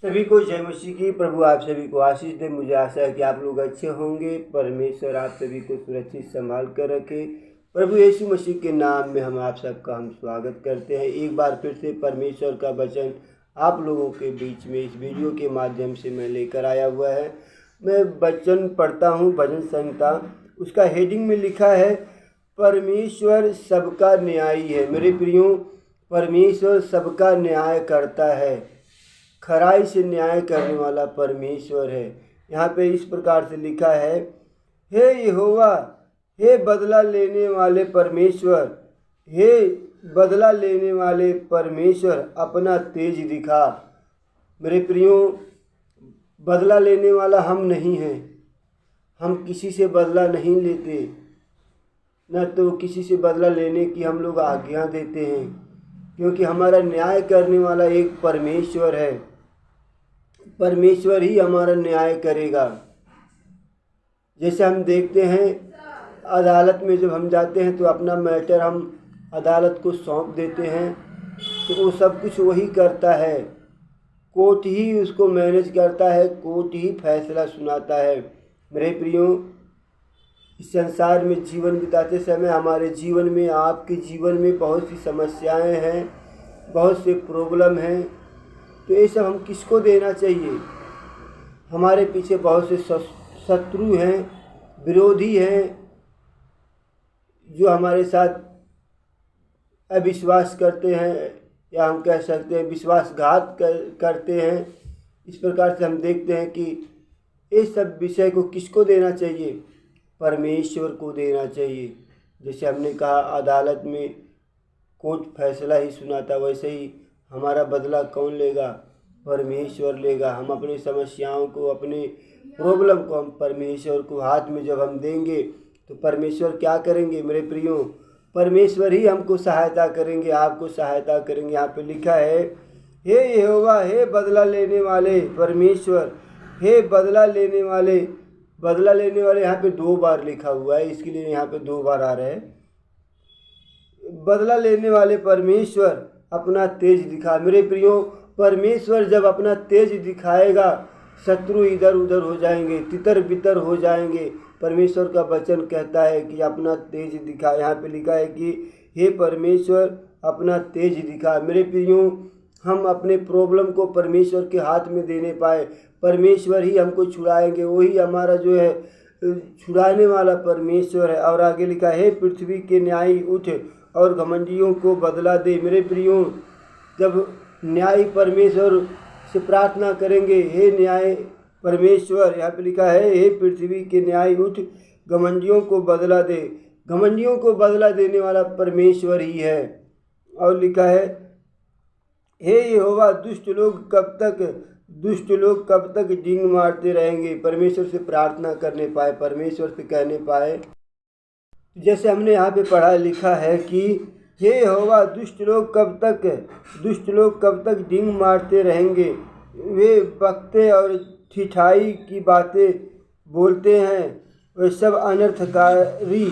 सभी को जय मसीह की। प्रभु आप सभी को आशीष दे। मुझे आशा है कि आप लोग अच्छे होंगे। परमेश्वर आप सभी को सुरक्षित संभाल कर रखे। प्रभु यीशु मसीह के नाम में आप सबका स्वागत करते हैं। एक बार फिर से परमेश्वर का वचन आप लोगों के बीच में इस वीडियो के माध्यम से मैं लेकर आया हुआ है। मैं वचन पढ़ता हूँ, भजन संहिता, उसका हेडिंग में लिखा है परमेश्वर सबका न्यायी है। मेरे प्रियो, परमेश्वर सबका न्याय करता है, खराई से न्याय करने वाला परमेश्वर है। यहाँ पे इस प्रकार से लिखा है, हे यहोवा, हे बदला लेने वाले परमेश्वर, हे बदला लेने वाले परमेश्वर, अपना तेज दिखा। मेरे प्रियो, बदला लेने वाला हम नहीं हैं। हम किसी से बदला नहीं लेते, न तो किसी से बदला लेने की हम लोग आज्ञा देते हैं, क्योंकि हमारा न्याय करने वाला एक परमेश्वर है। परमेश्वर ही हमारा न्याय करेगा। जैसे हम देखते हैं अदालत में जब हम जाते हैं तो अपना मैटर हम अदालत को सौंप देते हैं, तो वो सब कुछ वही करता है। कोर्ट ही उसको मैनेज करता है, कोर्ट ही फैसला सुनाता है। मेरे प्रियो, इस संसार में जीवन बिताते समय हमारे जीवन में, आपके जीवन में बहुत सी समस्याएं हैं, बहुत से प्रॉब्लम हैं। तो ये सब हम किसको देना चाहिए? हमारे पीछे बहुत से शत्रु हैं, विरोधी हैं, जो हमारे साथ अविश्वास करते हैं, या हम कह सकते हैं विश्वासघात करते हैं। इस प्रकार से हम देखते हैं कि इस सब विषय को किसको देना चाहिए? परमेश्वर को देना चाहिए। जैसे हमने कहा अदालत में कोर्ट फैसला ही सुनाता, वैसे ही हमारा बदला कौन लेगा? परमेश्वर लेगा। हम अपनी समस्याओं को, अपने प्रॉब्लम को हम परमेश्वर को हाथ में जब हम देंगे तो परमेश्वर क्या करेंगे? मेरे प्रियो, परमेश्वर ही हमको सहायता करेंगे, आपको सहायता करेंगे। यहाँ पे लिखा है, हे यहोवा, हे बदला लेने वाले परमेश्वर, हे बदला लेने वाले। बदला लेने वाले यहाँ पे 2 बार लिखा हुआ है, इसके लिए यहाँ पे 2 बार आ रहा है। बदला लेने वाले परमेश्वर, अपना तेज दिखा। मेरे प्रियो, परमेश्वर जब अपना तेज दिखाएगा, शत्रु इधर उधर हो जाएंगे, तितर बितर हो जाएंगे। परमेश्वर का वचन कहता है कि अपना तेज दिखा। यहाँ पे लिखा है कि हे परमेश्वर, अपना तेज दिखा। मेरे प्रियो, हम अपने प्रॉब्लम को परमेश्वर के हाथ में देने पाए, परमेश्वर ही हमको छुड़ाएंगे। वही हमारा जो है छुड़ाने वाला परमेश्वर है। और आगे लिखा है, हे पृथ्वी के न्यायी उठ और घमंडियों को बदला दे। मेरे प्रियो, जब न्यायी परमेश्वर से प्रार्थना करेंगे, हे न्याय परमेश्वर, यहाँ पे लिखा है, हे पृथ्वी के न्यायी उठ, घमंडियों को बदला दे। घमंडियों को बदला देने वाला परमेश्वर ही है। और लिखा है, हे यहोवा, दुष्ट लोग कब तक डींग मारते रहेंगे? परमेश्वर से प्रार्थना करने पाए, परमेश्वर से कहने पाए। जैसे हमने यहाँ पे पढ़ा लिखा है कि हे यहोवा, दुष्ट लोग कब तक डींग मारते रहेंगे? वे बकते और ठिठाई की बातें बोलते हैं, वे सब अनर्थकारी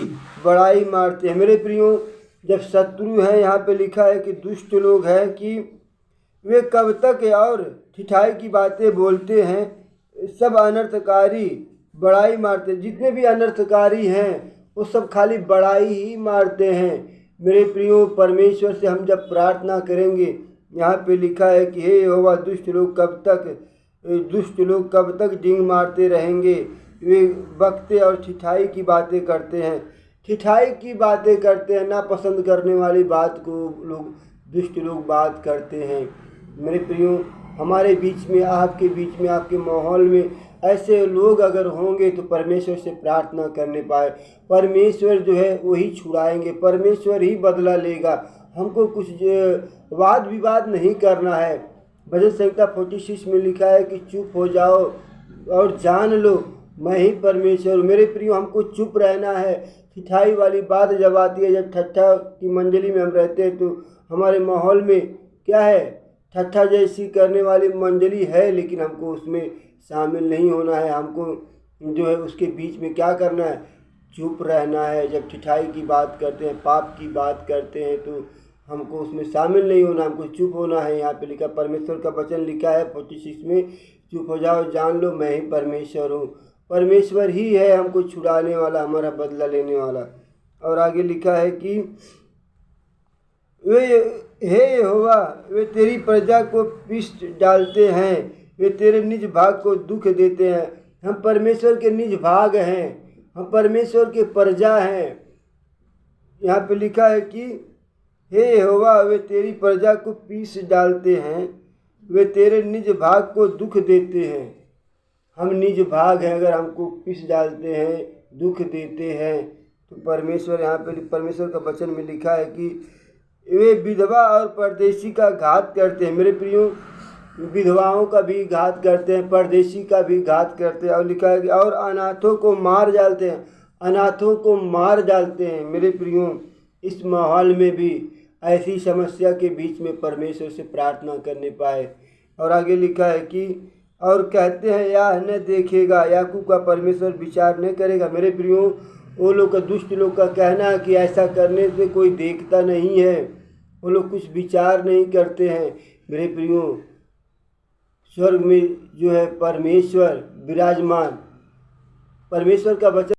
बड़ाई मारते हैं। मेरे प्रियो, जब शत्रु हैं, यहाँ पे लिखा है कि दुष्ट लोग हैं कि वे कब तक और ठिठाई की बातें बोलते हैं, सब अनर्थकारी बड़ाई मारते। जितने भी अनर्थकारी हैं वो सब खाली बड़ाई ही मारते हैं। मेरे प्रियो, परमेश्वर से हम जब प्रार्थना करेंगे, यहाँ पे लिखा है कि हे यहोवा, दुष्ट लोग कब तक डींग मारते रहेंगे? वे बकते और ठिठाई की बातें करते हैं। ठिठाई की बातें करते हैं, नापसंद करने वाली बात को दुष्ट लोग बात करते हैं। मेरे प्रियो, हमारे बीच में, आपके बीच में, आपके माहौल में ऐसे लोग अगर होंगे तो परमेश्वर से प्रार्थना करने पाए। परमेश्वर जो है वही छुड़ाएंगे, परमेश्वर ही बदला लेगा। हमको कुछ वाद विवाद नहीं करना है। भजन संहिता 46 में लिखा है कि चुप हो जाओ और जान लो मैं ही परमेश्वर। मेरे प्रियो, हमको चुप रहना है। ठिठाई वाली बात जब आती है, जब ठट्ठा की मंजली में हम रहते हैं, तो हमारे माहौल में क्या है? ठट्ठा जैसी करने वाली मंजली है, लेकिन हमको उसमें शामिल नहीं होना है। हमको जो है उसके बीच में क्या करना है? चुप रहना है। जब ठिठाई की बात करते हैं, पाप की बात करते हैं, तो हमको उसमें शामिल नहीं होना, हमको चुप होना है। यहाँ पे लिखा, परमेश्वर का वचन लिखा है 46 में, चुप हो जाओ, जान लो मैं ही परमेश्वर हूँ। परमेश्वर ही है हमको छुड़ाने वाला, हमारा बदला लेने वाला। और आगे लिखा है कि वे हे यहोवा, वे तेरी प्रजा को पीस डालते हैं, वे तेरे निज भाग को दुख देते हैं। हम परमेश्वर के निज भाग हैं, हम परमेश्वर के प्रजा हैं। यहाँ पे लिखा है कि हे यहोवा, वे तेरी प्रजा को पीस डालते हैं, वे तेरे निज भाग को दुख देते हैं। हम निज भाग हैं, अगर हमको पीस डालते हैं, दुख देते हैं, तो परमेश्वर, यहाँ पे परमेश्वर का वचन में लिखा है कि वे विधवा और परदेशी का घात करते हैं। मेरे प्रियो, विधवाओं का भी घात करते हैं, परदेशी का भी घात करते हैं। और लिखा है कि और अनाथों को मार डालते हैं, अनाथों को मार डालते हैं। मेरे प्रियो, इस माहौल में भी ऐसी समस्या के बीच में परमेश्वर से प्रार्थना करने पाए। और आगे लिखा है कि और कहते हैं यह न देखेगा, याकूब का परमेश्वर विचार न करेगा। मेरे प्रियो, वो लोग का, दुष्ट लोग का कहना है कि ऐसा करने से कोई देखता नहीं है, वो लोग कुछ विचार नहीं करते हैं। मेरे प्रियो, स्वर्ग में जो है परमेश्वर विराजमान, परमेश्वर का वचन